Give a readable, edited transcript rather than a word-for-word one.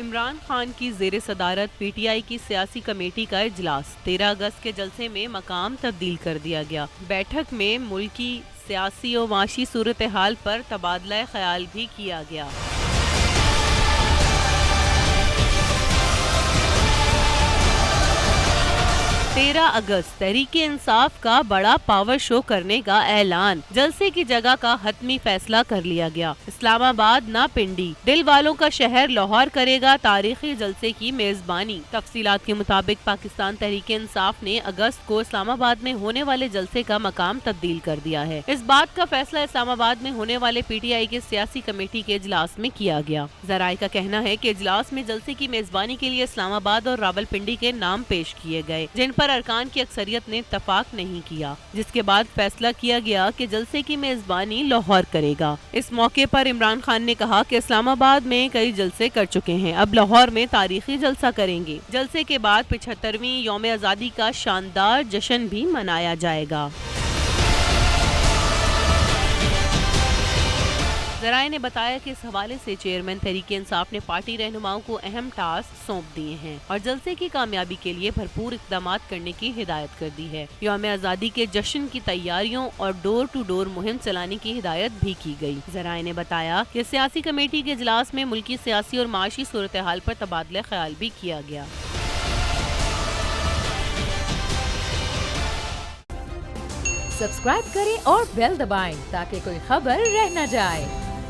عمران خان کی زیر صدارت پی ٹی آئی کی سیاسی کمیٹی کا اجلاس 13 اگست کے جلسے میں مقام تبدیل کر دیا گیا۔ بیٹھک میں ملکی سیاسی و معاشی صورتحال پر تبادلہ خیال بھی کیا گیا۔ 13 اگست تحریک انصاف کا بڑا پاور شو کرنے کا اعلان، جلسے کی جگہ کا حتمی فیصلہ کر لیا گیا۔ اسلام آباد نہ پنڈی، دل والوں کا شہر لاہور کرے گا تاریخی جلسے کی میزبانی۔ تفصیلات کے مطابق پاکستان تحریک انصاف نے اگست کو اسلام آباد میں ہونے والے جلسے کا مقام تبدیل کر دیا ہے۔ اس بات کا فیصلہ اسلام آباد میں ہونے والے پی ٹی آئی کے سیاسی کمیٹی کے اجلاس میں کیا گیا۔ ذرائع کا کہنا ہے کہ اجلاس میں جلسے کی میزبانی کے لیے اسلام آباد اور راولپنڈی کے نام پیش کیے گئے، جن پر ارکان کی اکثریت نے اتفاق نہیں کیا، جس کے بعد فیصلہ کیا گیا کہ جلسے کی میزبانی لاہور کرے گا۔ اس موقع پر عمران خان نے کہا کہ اسلام آباد میں کئی جلسے کر چکے ہیں، اب لاہور میں تاریخی جلسہ کریں گے۔ جلسے کے بعد 75ویں یوم آزادی کا شاندار جشن بھی منایا جائے گا۔ ذرائع نے بتایا کہ اس حوالے سے چیئرمین تحریک انصاف نے پارٹی رہنماؤں کو اہم ٹاسک سونپ دیے ہیں اور جلسے کی کامیابی کے لیے بھرپور اقدامات کرنے کی ہدایت کر دی ہے۔ یوم آزادی کے جشن کی تیاریوں اور ڈور ٹو ڈور مہم چلانے کی ہدایت بھی کی گئی۔ ذرائع نے بتایا کہ سیاسی کمیٹی کے اجلاس میں ملکی سیاسی اور معاشی صورتحال پر تبادلہ خیال بھی کیا گیا۔ سبسکرائب کریں اور بیل دبائیں تاکہ کوئی خبر رہ نہ جائے۔